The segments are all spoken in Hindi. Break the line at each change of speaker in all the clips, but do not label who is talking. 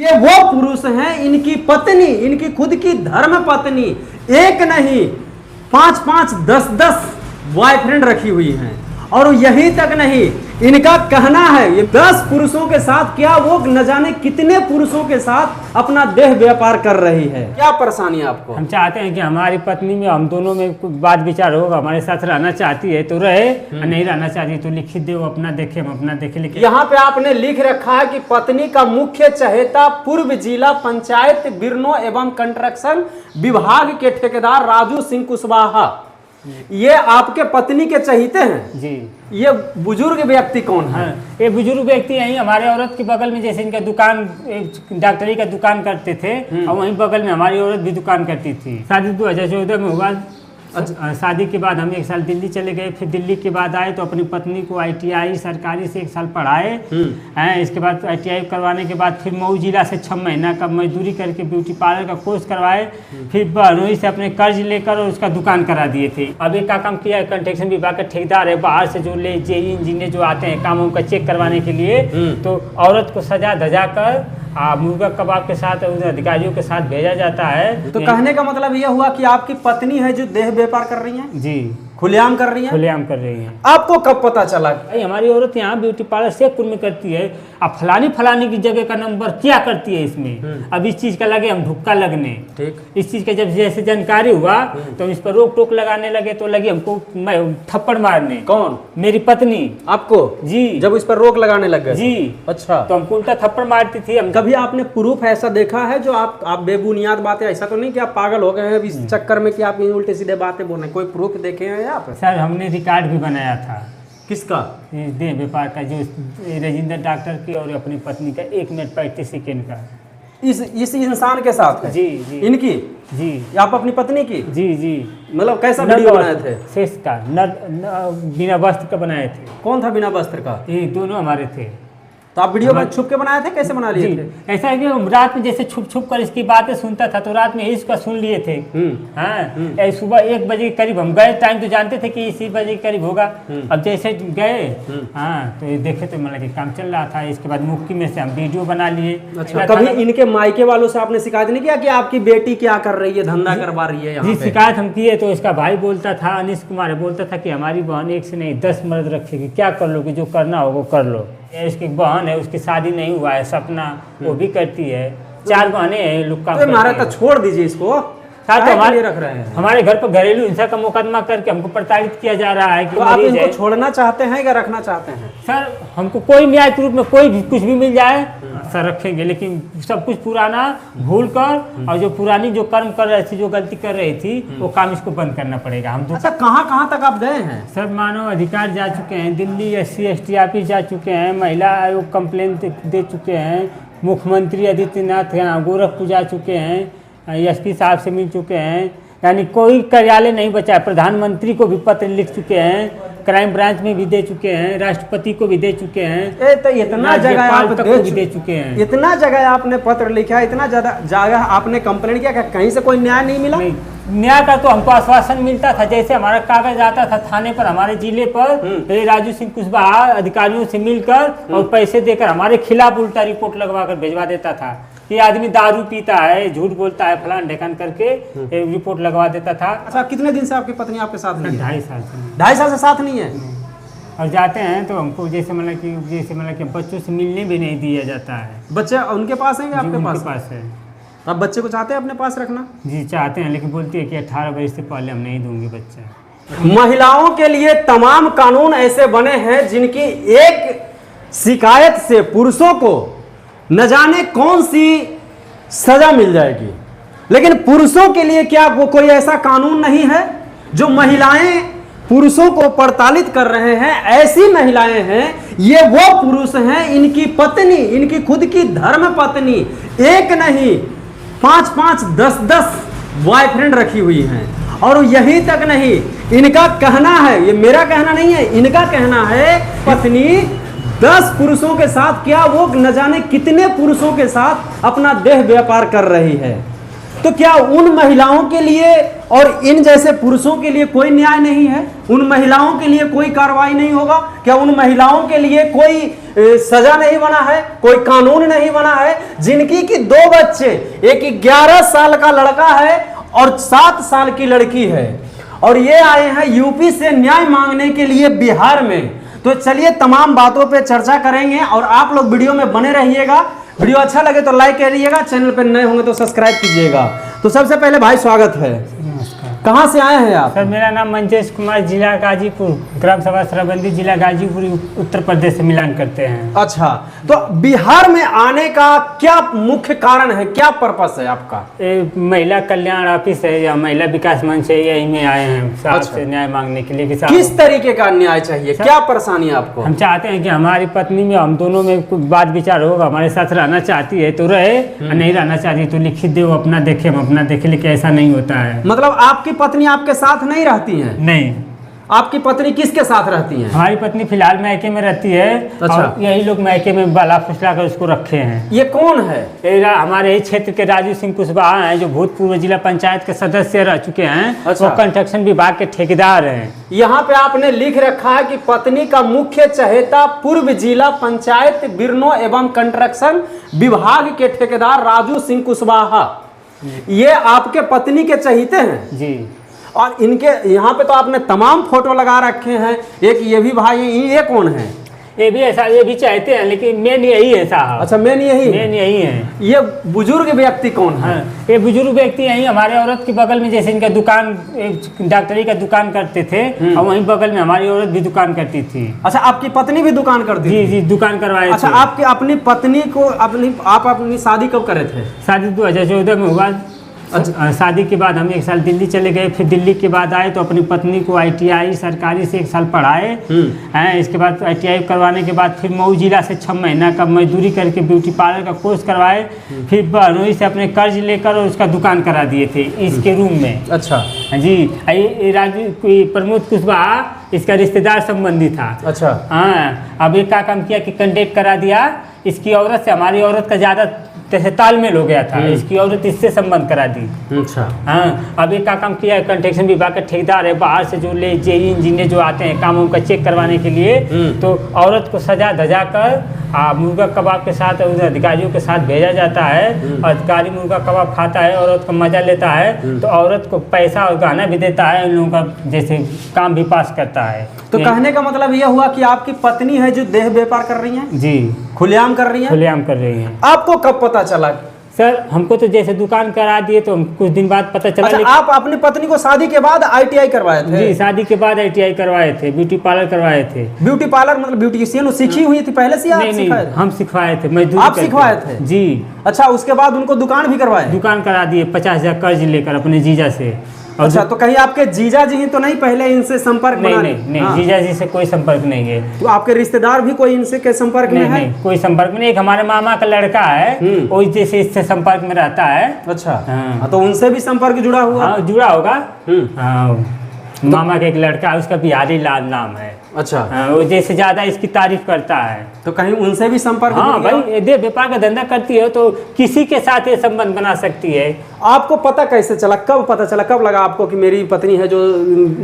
ये वो पुरुष हैं, इनकी पत्नी, इनकी खुद की धर्म पत्नी एक नहीं 5-5, 10-10 बॉयफ्रेंड रखी हुई हैं। और यही तक नहीं, इनका कहना है ये 10 पुरुषों के साथ क्या वो न जाने कितने पुरुषों के साथ अपना देह व्यापार कर रही है। क्या परेशानी है आपको?
हम चाहते हैं कि हमारी पत्नी में, हम दोनों में कुछ बात विचार होगा। हमारे साथ रहना चाहती है तो रहे, और नहीं रहना चाहती तो लिखित दे, वो अपना देखे, हम अपना देखे। लेकिन
यहाँ पे आपने लिख रखा है कि पत्नी का मुख्य चहेता पूर्व जिला पंचायत बिरनो एवं कंस्ट्रक्शन विभाग के ठेकेदार राजू सिंह कुशवाहा, ये आपके पत्नी के चहेते हैं
जी।
ये बुजुर्ग व्यक्ति कौन है?
ये बुजुर्ग व्यक्ति यही हमारे औरत के बगल में, जैसे इनका दुकान, डॉक्टरी का दुकान करते थे, और वहीं बगल में हमारी औरत भी दुकान करती थी। शादी 2014 में हुआ। अच्छा। शादी के बाद हम 1 साल दिल्ली चले गए, फिर दिल्ली के बाद आए तो अपनी पत्नी को ITI सरकारी से 1 साल पढ़ाए हैं। इसके बाद ITI करवाने के बाद फिर मऊ जिला से 6 महीना का मजदूरी करके ब्यूटी पार्लर का कोर्स करवाए। फिर बहनोई से अपने कर्ज लेकर और उसका दुकान करा दिए थे। अब एक का काम किया है, कंस्ट्रक्शन विभाग का ठेकेदार है, बाहर से जो ले JE इंजीनियर जो आते हैं कामों का चेक करवाने के लिए, तो औरत को सजा धजा कर मुर्गा कबाब के साथ उन अधिकारियों के साथ भेजा जाता है।
तो कहने का मतलब यह हुआ कि आपकी पत्नी है जो देह व्यापार कर रही है,
जी,
खुलेआम कर रही है।
खुलेआम कर रही हैं।
आपको कब पता चला?
भाई हमारी औरत यहाँ ब्यूटी पार्लर शेखपुर में करती है, अब फलानी की जगह का नंबर क्या करती है इसमें। अब इस चीज का लगे हम धुक्का लगने,
ठीक,
इस चीज का जब जैसे जानकारी हुआ तो हम इस पर रोक टोक लगाने लगे, तो लगी हमको थप्पड़ मारने।
कौन?
मेरी पत्नी।
आपको?
जी।
जब इस पर रोक लगाने लग गए?
जी।
अच्छा।
तो हमको उल्टा थप्पड़ मारती थी। हम
कभी आपने प्रूफ ऐसा देखा है जो आप बेबुनियाद बातें, ऐसा तो नहीं कि आप पागल हो गए हैं इस चक्कर में कि आप उल्टे सीधे बातें बोल रहे हैं? कोई प्रूफ देखे हैं आप?
सर हमने रिकॉर्ड भी बनाया था।
किसका?
देह व्यापार का, जो राजेंद्र डॉक्टर की और अपनी पत्नी का 1 मिनट 35 सेकेंड का।
इस इंसान के साथ है?
जी जी।
इनकी?
जी।
आप अपनी पत्नी की?
जी जी।
मतलब कैसा वीडियो बनाए थे?
शेष का बिना वस्त्र का बनाए थे।
कौन था बिना वस्त्र का?
ये दोनों हमारे थे।
तो आप वीडियो छुप के बनाए थे? कैसे बना लिए थे?
ऐसा है कि रात में जैसे छुप कर इसकी बातें सुनता था, तो रात में इसका सुन लिए थे। हाँ, सुबह 1 बजे के करीब हम गए, टाइम तो जानते थे कि इसी बजे के करीब होगा। अब जैसे गए, हाँ, तो ये देखे तो मतलब कि काम चल रहा था। इसके बाद मुक्की में से हम वीडियो बना लिए।
अच्छा, कभी इनके मायके वालों से आपने शिकायत नहीं किया कि आपकी बेटी क्या कर रही है, धंधा करवा रही है?
जी, शिकायत हम किए तो इसका भाई बोलता था, अनिश कुमार बोलता था कि हमारी बहन 1 से नहीं 10 मर्द रखेगी, क्या कर लो कि जो करना हो वो कर लो। इसकी बहन है, उसकी शादी नहीं हुआ है, सपना, वो भी करती है। 4 बहनें हैं, लोग काम करते हैं।
तो छोड़ दीजिए इसको।
साथ तो हमारे
रख रहे हैं,
हमारे घर पर घरेलू हिंसा का मुकदमा करके हमको प्रताड़ित किया जा रहा है कि
तो आप इनको छोड़ना चाहते हैं या रखना चाहते हैं?
सर हमको कोई न्याय के रूप में कोई भी कुछ भी मिल जाए सर रखेंगे, लेकिन सब कुछ पुराना भूल कर, और जो पुरानी जो कर्म कर रही थी, जो गलती कर रही थी, वो काम इसको बंद करना पड़ेगा। हम
अच्छा, कहाँ तक आप गए हैं?
सर मानव अधिकार जा चुके हैं, दिल्ली SC ST ऑफिस जा चुके हैं, महिला आयोग कंप्लेन दे चुके हैं, मुख्यमंत्री आदित्यनाथ यहाँ गोरखपुर जा चुके हैं, SP साहब से मिल चुके हैं, यानी कोई कार्यालय नहीं बचा है। प्रधानमंत्री को भी पत्र लिख चुके हैं, क्राइम ब्रांच में भी दे चुके हैं, राष्ट्रपति को भी दे चुके हैं।
तो इतना जगह आप
दे चुके हैं,
इतना जगह आपने पत्र लिखा, इतना ज्यादा जगह आपने कंप्लेन किया, कहीं से कोई न्याय नहीं मिला?
नहीं, न्याय का तो हमको आश्वासन मिलता था। जैसे हमारा कागज आता था थाने पर, हमारे जिले पर, राजू सिंह कुशवाहा अधिकारियों से मिलकर और पैसे देकर हमारे खिलाफ उल्टा रिपोर्ट लगवा कर भिजवा देता था। ये आदमी दारू पीता है, झूठ बोलता है, फलान ढेकान करके रिपोर्ट लगवा देता था।
अच्छा, कितने दिन से आपकी पत्नी आपके साथ नहीं है?
2.5 साल से।
2.5 साल से साथ नहीं है?
और जाते हैं तो हमको जैसे मतलब कि बच्चों से मिलने भी नहीं दिया जाता है।
बच्चे उनके पास हैं या आपके
पास है?
आप बच्चे को चाहते हैं अपने पास रखना?
जी चाहते हैं, लेकिन बोलती है कि 18 वर्ष से पहले हम नहीं दूंगी बच्चा।
महिलाओं के लिए तमाम कानून ऐसे बने हैं जिनकी एक शिकायत से पुरुषों को न जाने कौन सी सजा मिल जाएगी, लेकिन पुरुषों के लिए क्या वो कोई ऐसा कानून नहीं है? जो महिलाएं पुरुषों को प्रताड़ित कर रहे हैं, ऐसी महिलाएं हैं, ये वो पुरुष हैं, इनकी पत्नी, इनकी खुद की धर्म पत्नी एक नहीं 5-5, 10-10 बॉयफ्रेंड रखी हुई हैं। और यही तक नहीं, इनका कहना है, ये मेरा कहना नहीं है, इनका कहना है, पत्नी 10 पुरुषों के साथ क्या वो न जाने कितने पुरुषों के साथ अपना देह व्यापार कर रही है। तो क्या उन महिलाओं के लिए और इन जैसे पुरुषों के लिए कोई न्याय नहीं है? उन महिलाओं के लिए कोई कार्रवाई नहीं होगा? क्या उन महिलाओं के लिए कोई सजा नहीं बना है, कोई कानून नहीं बना है? जिनकी कि 2 बच्चे, एक 11 साल का लड़का है और 7 साल की लड़की है, और ये आए हैं यूपी से न्याय मांगने के लिए बिहार में। तो चलिए तमाम बातों पे चर्चा करेंगे और आप लोग वीडियो में बने रहिएगा। वीडियो अच्छा लगे तो लाइक करिएगा, चैनल पर नए होंगे तो सब्सक्राइब कीजिएगा। तो सबसे पहले भाई स्वागत है।
नमस्कार
कहाँ से आए हैं आप?
सर, मेरा नाम मंजेश कुमार, जिला गाजीपुर, ग्राम सभा सरबंदी, जिला गाजीपुर, उत्तर प्रदेश से मिलान करते हैं।
अच्छा, तो बिहार में आने का क्या मुख्य कारण है, क्या पर्पस है आपका?
महिला कल्याण ऑफिस है या महिला विकास मंच है, यही में आए हैं साहब
अच्छा।
से न्याय मांगने के लिए कि
किस तरीके का न्याय चाहिए, क्या परेशानी है आपको?
हम चाहते हैं कि हमारी पत्नी में, हम दोनों में कुछ बात विचार होगा, हमारे साथ रहना चाहती है तो रहे, और नहीं रहना चाहती तो लिखित दे, वो अपना देखे, हम अपना देखे, लेकिन ऐसा नहीं होता है।
मतलब आपकी पत्नी आपके साथ नहीं रहती हैं?
नहीं।
आपकी पत्नी किसके साथ रहती हैं?
हमारी पत्नी फिलहाल मैके में रहती है।
अच्छा।
और यही लोग मैके में बाला फुसला कर उसको रखे हैं।
ये कौन है?
हमारे ही क्षेत्र के राजू सिंह कुशवाहा हैं, जो भूतपूर्व जिला पंचायत के सदस्य रह चुके हैं।
अच्छा।
वो कंस्ट्रक्शन विभाग के ठेकेदार हैं।
यहाँ पे आपने लिख रखा है कि पत्नी का मुख्य चहेता पूर्व जिला पंचायत बिरनो एवं कंस्ट्रक्शन विभाग के ठेकेदार राजू सिंह कुशवाहा, ये आपके पत्नी के चहेते हैं
जी।
और इनके यहाँ पे तो आपने तमाम फोटो लगा रखे हैं। एक ये भी भाई, ये कौन है?
ये भी ऐसा, ये भी चाहते हैं, लेकिन मेन यही है साहब।
अच्छा, मेन यही
मेन यही है।
ये बुजुर्ग व्यक्ति कौन है?
हाँ, ये बुजुर्ग व्यक्ति यही हमारे औरत के बगल में, जैसे इनका दुकान, डॉक्टरी का दुकान करते थे, और वहीं बगल में हमारी औरत भी दुकान करती थी।
अच्छा, आपकी पत्नी भी दुकान करती
जी जी, दुकान करवाए
अच्छा,
थे।
आपकी अपनी पत्नी को आप अपनी शादी कब करे थे?
शादी 2014 में हुआ।
अच्छा।
शादी के बाद हम 1 साल दिल्ली चले गए, फिर दिल्ली के बाद आए तो अपनी पत्नी को ITI सरकारी से 1 साल पढ़ाए हैं। इसके बाद ITI करवाने के बाद फिर मऊ जिला से 6 महीना का मजदूरी करके ब्यूटी पार्लर का कोर्स करवाए। फिर बहनोई से अपने कर्ज लेकर और उसका दुकान करा दिए थे इसके रूम में।
अच्छा
जी। राजू प्रमोद कुशवाहा इसका रिश्तेदार संबंधी था।
अच्छा।
हाँ, अब एक का काम किया कि कंटेक्ट करा दिया इसकी औरत से। हमारी औरत का ज़्यादा तालमेल हो गया था, इसकी औरत इससे संबंध करा दी।
अच्छा।
हाँ, अब एक का काम किया है, कंस्ट्रक्शन विभाग का ठेकेदार है, बाहर से जो ले जेई इंजीनियर जो आते हैं काम उनका चेक करवाने के लिए, तो औरत को सजा धजा कर मुर्गा कबाब के साथ उन अधिकारियों के साथ भेजा जाता है। अधिकारी मुर्गा कबाब खाता है, औरत का मजा लेता है, तो औरत को पैसा और गहना भी देता है, उन लोगों का जैसे काम भी पास करता है।
तो कहने का मतलब यह हुआ कि आपकी पत्नी है जो देह व्यापार कर रही हैं?
जी,
खुलेआम कर रही हैं?
खुलेआम कर रही हैं।
आपको कब पता चला?
सर, हमको तो जैसे दुकान करा दिए तो कुछ दिन बाद पता चला।
अच्छा, आप अपनी पत्नी को शादी के बाद ITI करवाए थे?
जी, शादी के बाद ITI करवाए थे, ब्यूटी पार्लर करवाए थे।
ब्यूटी पार्लर मतलब ब्यूटिशियन सीखी हुई थी पहले से?
नहीं नहीं, हम सिखवाए थे, मजदूरी
आप सिखवाए थे?
जी।
अच्छा, उसके बाद उनको दुकान भी करवाए?
दुकान करा दिए 50,000 कर्ज लेकर अपने जीजा से।
अच्छा, तो कहीं आपके जीजा जी तो नहीं पहले इनसे संपर्क
नहीं?
बना?
नहीं, जीजा जी से कोई संपर्क नहीं है।
तो आपके रिश्तेदार भी कोई इनसे के संपर्क में है?
नहीं, कोई संपर्क में नहीं। एक हमारे मामा का लड़का है, वो जैसे इससे संपर्क में रहता है।
अच्छा।
हाँ।
तो उनसे भी संपर्क जुड़ा हुआ?
हाँ, जुड़ा होगा। हाँ, मामा का एक लड़का है, उसका बिहारी लाल नाम है।
अच्छा।
वो जैसे ज्यादा इसकी तारीफ करता है,
तो कहीं उनसे भी संपर्क?
हाँ भाई, देह व्यापार का धंधा करती है तो किसी के साथ ये संबंध बना सकती है।
आपको पता कैसे चला, कब पता चला, कब लगा आपको कि मेरी पत्नी है जो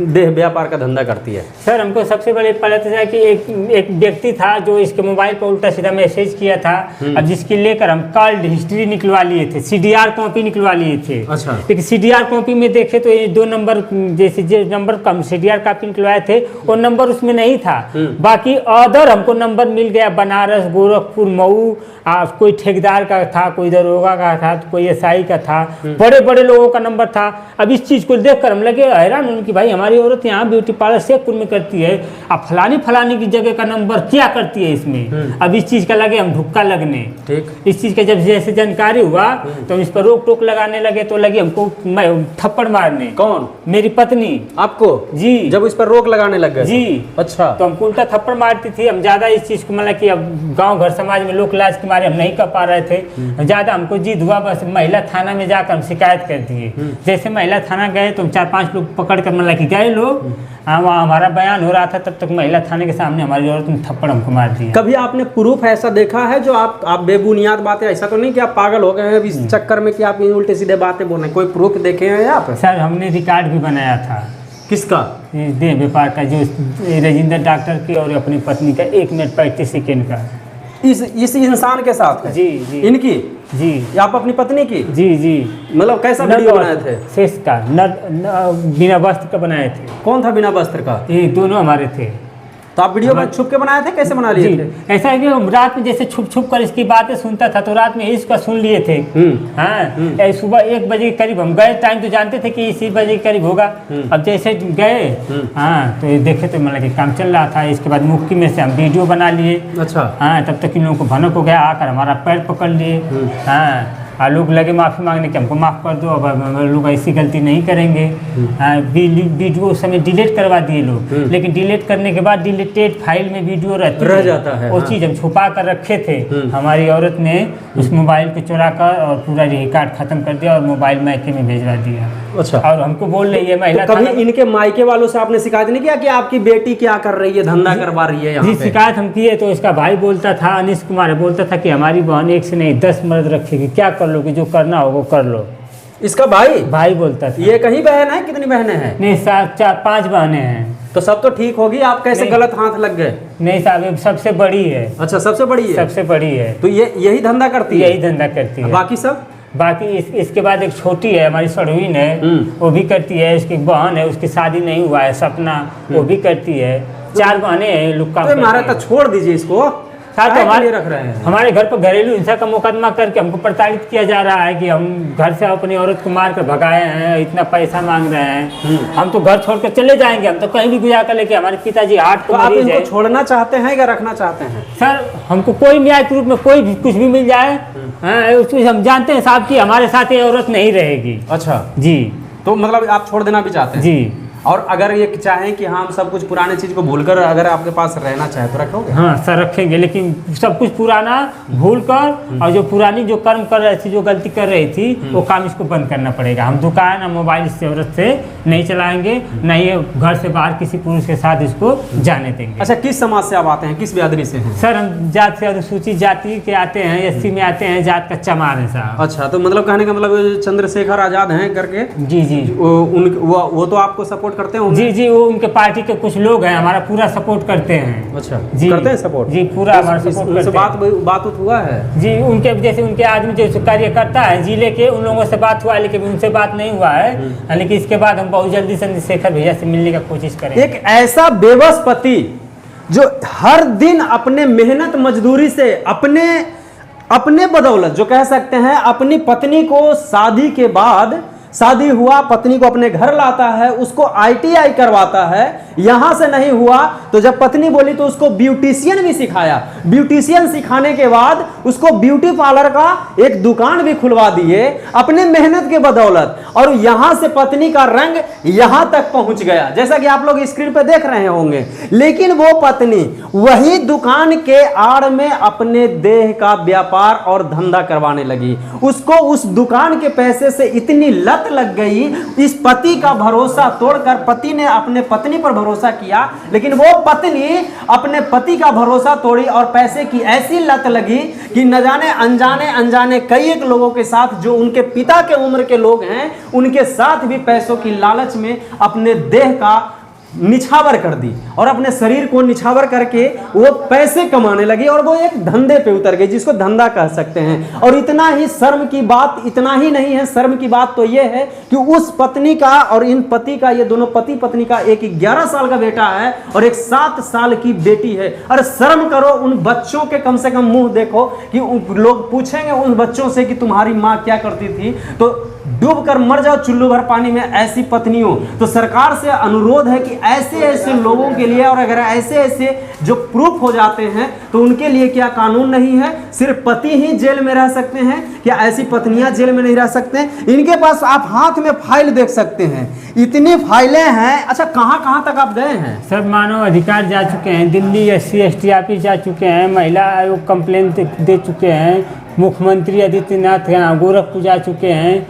देह व्यापार का धंधा करती है?
सर, हमको सबसे पहले पता चला कि एक व्यक्ति था जो इसके मोबाइल पर उल्टा सीधा मैसेज किया था, अब जिसके लेकर हम कॉल हिस्ट्री निकलवा लिए थे, CDR कॉपी निकलवा लिए थे।
अच्छा।
एक CDR कॉपी में देखे तो ये 2 नंबर, जैसे जो नंबर कम CDR कॉपी निकलवाए थे वो नंबर उसमें नहीं था। बाकी अदर हमको नंबर मिल गया, बनारस, गोरखपुर, मऊ, कोई ठेकेदार का था, कोई दरोगा का था, कोई SI का था, बड़े बड़े लोगों का नंबर था। अब इस चीज़ को देखकर हम लगे हैरान उनकी, भाई हमारी औरत यहाँ ब्यूटी पार्लर शेखपुर में करती है, अब फलानी की जगह का नंबर क्या करती है इसमें। अब इस चीज़ का लगे हम धुक्का लगने।
ठीक।
इस चीज़ का जब जैसे जानकारी हुआ तो हम इस पर रोक टोक लगाने लगे, तो लगे हमको थप्पड़ मारने।
कौन?
मेरी पत्नी।
आपको?
जी।
जब इस पर रोक लगाने लग गए?
जी।
अच्छा, अच्छा।
तो हमको उल्टा थप्पड़ मारती थी। हम ज़्यादा इस चीज़ को मतलब कि अब गांव घर समाज में लोक लाज के मारे हम नहीं कर पा रहे थे, ज़्यादा हमको जिद हुआ, बस महिला थाना में जाकर हम शिकायत कर दिए। जैसे महिला थाना गए तो 4-5 लोग पकड़ कर मतलब कि गए लोग, वहाँ हमारा बयान हो रहा था, तब तक महिला थाने के सामने हमारी औरत ने थप्पड़ हमको मार दिया।
कभी आपने प्रूफ ऐसा देखा है जो आप बेबुनियाद बातें, ऐसा तो नहीं कि आप पागल हो गए हैं इस चक्कर में कि आप उल्टे सीधे बातें बोल रहे हैं, कोई प्रूफ देखे हैं आप?
सर हमने रिकॉर्ड भी बनाया था।
किसका?
ये देह व्यापार का, जो राजेंद्र डॉक्टर की और अपनी पत्नी का 1 मिनट 35 सेकेंड का।
इस इंसान के साथ है?
जी जी।
इनकी?
जी।
या आप अपनी पत्नी की?
जी जी।
मतलब कैसा वीडियो बनाए थे?
शेष का बिना वस्त्र का बनाए थे।
कौन था बिना वस्त्र का?
ये दोनों हमारे थे।
तो आप वीडियो में छुप के बनाए थे, कैसे बना लिए थे?
ऐसा है कि हम रात में जैसे छुप छुप कर इसकी बातें सुनता था, तो रात में इसका सुन लिए थे। हाँ, सुबह 1 बजे के करीब हम गए, टाइम तो जानते थे कि इसी बजे के करीब होगा। अब जैसे गए, हाँ, तो ये देखे तो मतलब कि काम चल रहा था। इसके बाद मुक्की में से हम वीडियो बना लिए।
अच्छा।
हाँ, तब तक इन लोगों को भनक हो गया, आकर हमारा पैर पकड़ लिए। हाँ, लोग लगे माफ़ी मांगने कि हमको माफ़ कर दो, अब हम लोग ऐसी गलती नहीं करेंगे। वीडियो उस समय डिलीट करवा दिए लोग, लेकिन डिलीट करने के बाद डिलीटेड फाइल में वीडियो रह जाता है। वो चीज़ हम छुपा कर रखे थे। हमारी औरत ने उस मोबाइल को चुरा कर और पूरा रिकॉर्ड खत्म कर दिया और मोबाइल मायके में भेजवा दिया।
अच्छा।
और हमको बोल रही है महिला।
तो कभी इनके मायके वालों से आपने शिकायत नहीं किया कि आपकी बेटी क्या कर रही है, धंधा करवा रही है यहाँ
जी
पे?
शिकायत हम किए तो इसका भाई बोलता था, अनिश कुमार बोलता था कि हमारी बहन 1 से नहीं 10 मर्द रखेगी, क्या कर लोगे, जो करना हो वो कर लो।
इसका भाई
बोलता था।
ये कहीं बहन है? कितनी बहनें हैं?
नहीं साहब, 4-5 बहनें हैं।
तो सब तो ठीक होगी, आप कैसे गलत हाथ लग गए?
नहीं साहब, ये सबसे बड़ी है।
अच्छा, सबसे बड़ी है?
सबसे बड़ी है।
तो ये यही धंधा करती है?
यही धंधा करती है।
बाकी सब?
बाकी इसके बाद एक छोटी है हमारी सड़वीन है, वो भी करती है। इसकी बहन है, उसकी शादी नहीं हुआ है, सपना, वो भी करती है। 4 बहनें हैं लोग काम करती
हमारा तो छोड़ दीजिए इसको।
साथ
तो
हमारे
रख रहे हैं
हमारे घर पर घरेलू हिंसा का मुकदमा करके हमको प्रताड़ित किया जा रहा है कि हम घर से अपनी औरत को मार कर भगाए हैं, इतना पैसा मांग रहे हैं, हम तो घर छोड़कर चले जाएंगे, हम तो कहीं भी गुजार कर लेके। हमारे पिताजी 8 को
आप इनको छोड़ना चाहते हैं या रखना चाहते हैं?
सर हमको कोई न्याय के रूप में कोई भी कुछ भी मिल जाए, उस चीज हम जानते हैं साहब कि हमारे साथ ये औरत नहीं रहेगी।
अच्छा
जी।
तो मतलब आप छोड़ देना भी चाहते हैं?
जी।
और अगर ये चाहें कि हम सब कुछ पुराने चीज को भूलकर अगर आपके पास रहना चाहे तो रखोगे?
हाँ सर रखेंगे, लेकिन सब कुछ पुराना भूलकर और जो पुरानी जो कर्म कर रही थी, जो गलती कर रही थी, वो काम इसको बंद करना पड़ेगा। हम दुकान और मोबाइल से औरत से नहीं चलाएंगे, नहीं घर से बाहर किसी पुरुष के साथ इसको जाने देंगे।
अच्छा, किस समाज से आप आते हैं, किस बिरादरी से हैं?
सर हम जात से अनुसूचित जाति के आते हैं, एससी में आते हैं, जात का चमार है साहब।
अच्छा, तो मतलब कहने का मतलब चंद्रशेखर आजाद हैं करके?
जी जी।
वो तो आपको सपोर्ट करते हैं?
जी जी, वो उनके पार्टी के कुछ लोग हैं, हमारा पूरा सपोर्ट करते हैं।
अच्छा
जी,
करते हैं सपोर्ट?
जी पूरा हमारा सपोर्ट करते हैं।
बात हुआ है?
जी, उनके जैसे उनके आदमी जो कार्यकर्ता है जिले के, उन लोगों से बात हुआ है, लेकिन उनसे बात नहीं हुआ है। लेकिन इसके बाद हम बहुत जल्दी चंद्रशेखर भैया से मिलने का कोशिश करेंगे।
एक ऐसा बेबस पति जो हर दिन अपने मेहनत मजदूरी से अपने बदौलत, जो कह सकते हैं अपनी पत्नी को शादी हुआ, पत्नी को अपने घर लाता है, उसको ITI करवाता है, यहां से नहीं हुआ तो जब पत्नी बोली तो उसको ब्यूटिशियन भी सिखाया। ब्यूटिशियन सिखाने के बाद उसको ब्यूटी पार्लर का एक दुकान भी खुलवा दिए अपने मेहनत के बदौलत। और यहां से पत्नी का रंग यहां तक पहुंच गया, जैसा कि आप लोग स्क्रीन पे देख रहे होंगे। लेकिन वो पत्नी वही दुकान के आड़ में अपने देह का व्यापार और धंधा करवाने लगी। उसको उस दुकान के पैसे से इतनी लत लग गई, इस पति का भरोसा तोड़कर पति ने अपने पत्नी पर भरोसा किया, लेकिन वो पत्नी अपने पति का भरोसा तोड़ी और पैसे की ऐसी लत लगी कि न जाने अनजाने कई एक लोगों के साथ, जो उनके पिता के उम्र के लोग हैं, उनके साथ भी पैसों की लालच में अपने देह का निछावर कर दी और अपने शरीर को निछावर करके वो पैसे कमाने लगी और वो एक धंधे पे उतर गई, जिसको धंधा कह सकते हैं। और इतना ही शर्म की बात, इतना ही नहीं है, शर्म की बात तो ये है कि उस पत्नी का और इन पति का, ये दोनों पति पत्नी का, एक 11 साल का बेटा है और एक 7 साल की बेटी है। अरे शर्म करो, उन बच्चों के कम से कम मुंह देखो कि लोग पूछेंगे उन बच्चों से कि तुम्हारी माँ क्या करती थी, तो डूबकर मर जाओ चुल्लू भर पानी में ऐसी पत्नियों। तो सरकार से अनुरोध है कि ऐसे ऐसे लोगों के लिए, और अगर ऐसे ऐसे जो प्रूफ हो जाते हैं तो उनके लिए क्या कानून नहीं है? सिर्फ पति ही जेल में रह सकते हैं, क्या ऐसी पत्नियां जेल में नहीं रह सकते? इनके पास आप हाथ में फाइल देख सकते हैं, इतनी फाइलें हैं। अच्छा, कहां कहां तक आप गए हैं?
सब मानव अधिकार जा चुके हैं, दिल्ली SC ST ऑफिस जा चुके हैं, महिला आयोग कंप्लेन दे चुके हैं, मुख्यमंत्री आदित्यनाथ यहाँ गोरखपुर जा चुके हैं,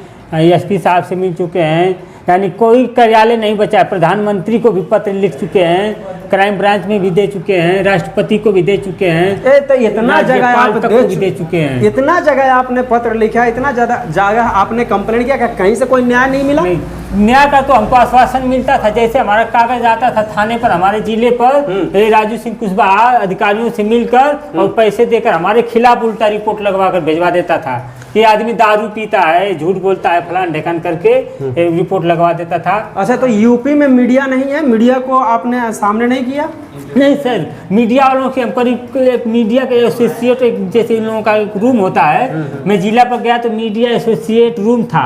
SP साहब से मिल चुके हैं, यानी कोई कार्यालय नहीं बचा है। प्रधानमंत्री को भी पत्र लिख चुके हैं, क्राइम ब्रांच में भी दे चुके हैं, राष्ट्रपति को भी दे चुके हैं,
तो इतना जगह आप
दे चुके हैं,
इतना जगह आपने पत्र लिखा, इतना ज्यादा जगह आपने कंप्लेंट किया, क्या कहीं से कोई न्याय नहीं मिला?
नहीं, न्याय का तो हमको आश्वासन मिलता था। जैसे हमारा कागज आता था थाने पर, हमारे जिले पर, राजू सिंह कुशवाहा अधिकारियों से मिलकर और पैसे देकर हमारे खिलाफ उल्टा रिपोर्ट लगवा कर भिजवा देता था। ये आदमी दारू पीता है, झूठ बोलता है, फलान ढेकान करके रिपोर्ट लगवा देता था।
अच्छा, तो यूपी में मीडिया नहीं है? मीडिया को आपने सामने नहीं किया?
नहीं सर, मीडिया वालों के हमको मीडिया के एसोसिएट जैसे इन लोगों का एक रूम होता है, मैं जिला पर गया तो मीडिया एसोसिएट रूम था,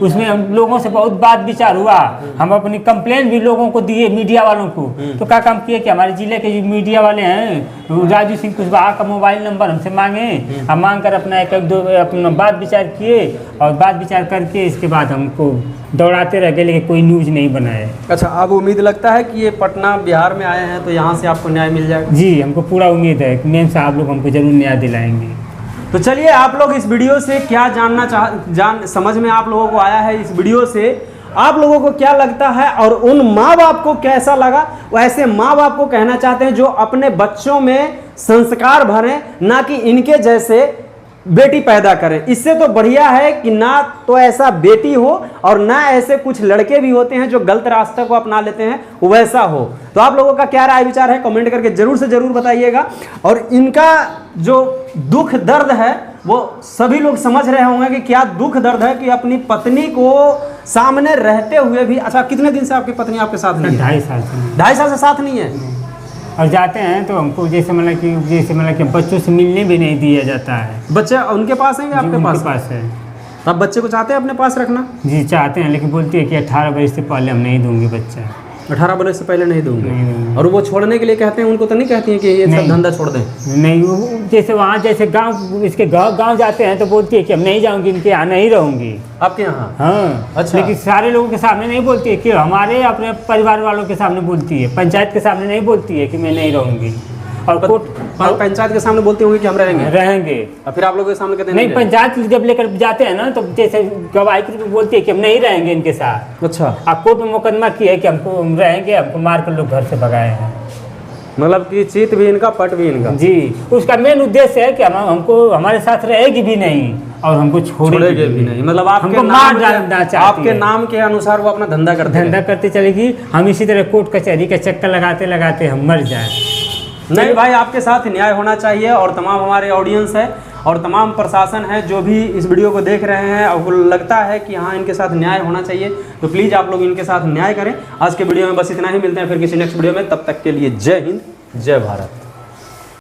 उसमें हम लोगों से बहुत बात विचार हुआ, हम अपनी कंप्लेन भी लोगों को दिए, मीडिया वालों को। तो क्या काम किए कि हमारे जिले के जो मीडिया वाले हैं, राजू सिंह कुशवाहा का मोबाइल नंबर हमसे मांगे, हम मांग कर अपना एक दो अपना बात विचार किए, और बात विचार करके इसके बाद हमको दौड़ाते रह गए, लेकिन कोई न्यूज़ नहीं बनाए।
अच्छा, अब उम्मीद लगता है कि ये पटना बिहार में आए हैं तो यहाँ से आपको न्याय मिल जाएगा?
जी, हमको पूरा उम्मीद है कि मेम साहब लोग हमको जरूर न्याय दिलाएंगे।
तो चलिए, आप लोग इस वीडियो से क्या जानना समझ में आप लोगों को आया है? इस वीडियो से आप लोगों को क्या लगता है और उन माँ बाप को कैसा लगा? वैसे माँ बाप को कहना चाहते हैं जो अपने बच्चों में संस्कार भरें, ना कि इनके जैसे बेटी पैदा करें। इससे तो बढ़िया है कि ना तो ऐसा बेटी हो और ना ऐसे कुछ लड़के भी होते हैं जो गलत रास्ते को अपना लेते हैं, वैसा हो। तो आप लोगों का क्या राय विचार है कमेंट करके जरूर से जरूर बताइएगा। और इनका जो दुख दर्द है वो सभी लोग समझ रहे होंगे कि क्या दुख दर्द है कि अपनी पत्नी को सामने रहते हुए भी। अच्छा, कितने दिन से आपकी पत्नी आपके साथ नहीं है?
2.5 साल से।
2.5 साल से साथ नहीं है?
और जाते हैं तो हमको जैसे मतलब कि बच्चों से मिलने भी नहीं दिया जाता है।
बच्चे उनके पास हैं या आपके पास
है?
आप बच्चे को चाहते हैं अपने पास रखना?
जी चाहते हैं, लेकिन बोलती है कि 18 वर्ष से पहले हम नहीं दूंगी बच्चा।
18 वर्ष से पहले नहीं दूंगे। और वो छोड़ने के लिए कहते हैं, उनको तो नहीं कहती हैं कि ये सब धंधा छोड़ दें?
नहीं, वो जैसे वहाँ जैसे गांव इसके गांव जाते हैं तो बोलती है कि हम नहीं जाऊंगी, इनके यहाँ नहीं रहूंगी।
आपके यहाँ?
हाँ।
अच्छा।
लेकिन सारे लोगों के सामने नहीं बोलती है, कि हमारे अपने परिवार वालों के सामने बोलती है, पंचायत के सामने नहीं बोलती है कि मैं नहीं रहूंगी। और
पंचायत के सामने बोलती होंगी कि हम रहेंगे, और फिर आप लोगों के सामने कहते हैं
नहीं। पंचायत जब लेकर जाते हैं ना तो जैसे गवाही के रूप में बोलती है कि हम नहीं रहेंगे इनके साथ। अच्छा। आप कोर्ट में मुकदमा किया है कि हमको रहेंगे, हमको मार कर लोग घर से भगाए हैं।
मतलब कि चित भी इनका, पट भी इनका।
जी, उसका मेन उद्देश्य है कि हमको हमारे साथ रहेगी भी नहीं और हमको छोड़ेगी भी नहीं। मतलब
आपको मार डालना चाहती है। आपके नाम के अनुसार वो अपना धंधा करते
चलेगी। हम इसी तरह कोर्ट कचहरी का चक्कर लगाते लगाते हम मर जाए।
नहीं भाई, आपके साथ न्याय होना चाहिए। और तमाम हमारे ऑडियंस है और तमाम प्रशासन है जो भी इस वीडियो को देख रहे हैं और लगता है कि हाँ इनके साथ न्याय होना चाहिए, तो प्लीज़ आप लोग इनके साथ न्याय करें। आज के वीडियो में बस इतना ही, मिलते हैं फिर किसी नेक्स्ट वीडियो में। तब तक के लिए जय हिंद, जय भारत।